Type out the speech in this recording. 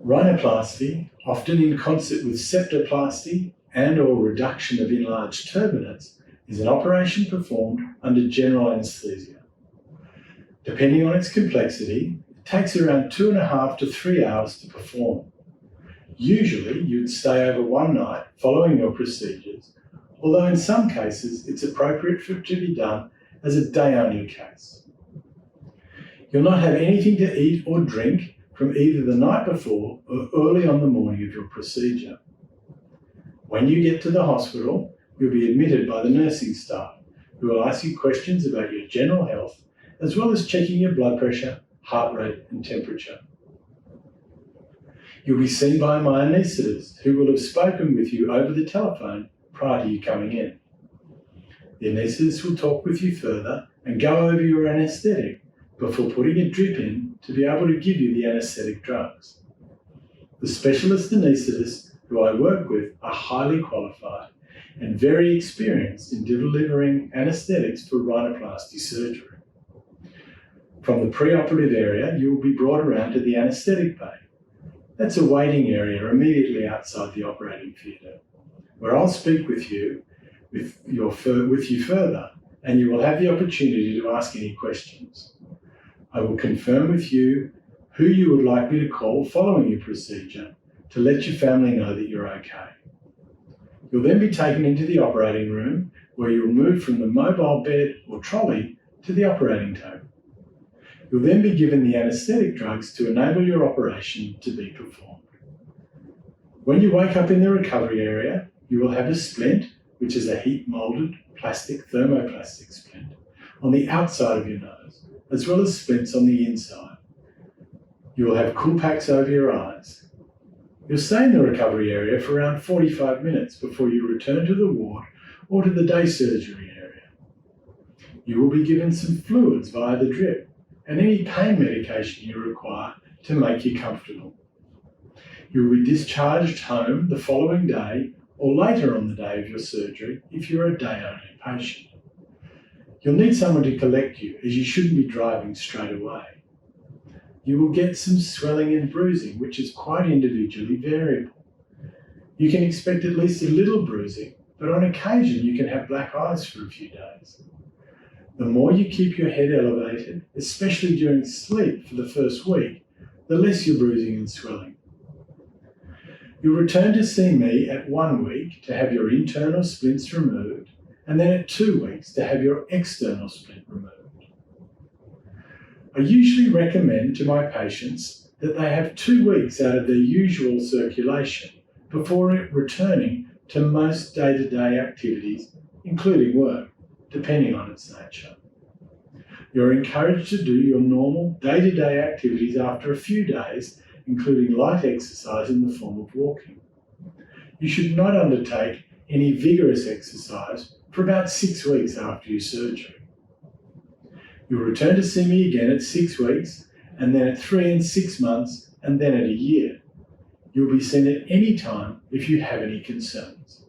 Rhinoplasty, often in concert with septoplasty and/or reduction of enlarged turbinates, is an operation performed under general anaesthesia. Depending on its complexity, it takes around 2.5 to 3 hours to perform. Usually, you'd stay over one night following your procedures, although in some cases it's appropriate for it to be done as a day-only case. You'll not have anything to eat or drink from either the night before or early on the morning of your procedure. When you get to the hospital, you'll be admitted by the nursing staff, who will ask you questions about your general health, as well as checking your blood pressure, heart rate and temperature. You'll be seen by my anaesthetist, who will have spoken with you over the telephone prior to you coming in. The anaesthetist will talk with you further and go over your anaesthetic before putting a drip in to be able to give you the anaesthetic drugs. The specialist anaesthetists who I work with are highly qualified and very experienced in delivering anaesthetics for rhinoplasty surgery. From the preoperative area, you will be brought around to the anaesthetic bay. That's a waiting area immediately outside the operating theatre, where I'll speak with you further, and you will have the opportunity to ask any questions. I will confirm with you who you would like me to call following your procedure to let your family know that you're okay. You'll then be taken into the operating room, where you'll move from the mobile bed or trolley to the operating table. You'll then be given the anaesthetic drugs to enable your operation to be performed. When you wake up in the recovery area, you will have a splint, which is a heat-moulded plastic thermoplastic splint, on the outside of your nose, as well as splints on the inside. You will have cool packs over your eyes. You'll stay in the recovery area for around 45 minutes before you return to the ward or to the day surgery area. You will be given some fluids via the drip and any pain medication you require to make you comfortable. You will be discharged home the following day or later on the day of your surgery if you're a day-only patient. You'll need someone to collect you, as you shouldn't be driving straight away. You will get some swelling and bruising, which is quite individually variable. You can expect at least a little bruising, but on occasion you can have black eyes for a few days. The more you keep your head elevated, especially during sleep for the first week, the less your bruising and swelling. You'll return to see me at 1 week to have your internal splints removed, and then at 2 weeks to have your external splint removed. I usually recommend to my patients that they have 2 weeks out of their usual circulation before returning to most day-to-day activities, including work, depending on its nature. You're encouraged to do your normal day-to-day activities after a few days, including light exercise in the form of walking. You should not undertake any vigorous exercise for about 6 weeks after your surgery. You'll return to see me again at 6 weeks, and then at 3 and 6 months, and then at a year. You'll be seen at any time if you have any concerns.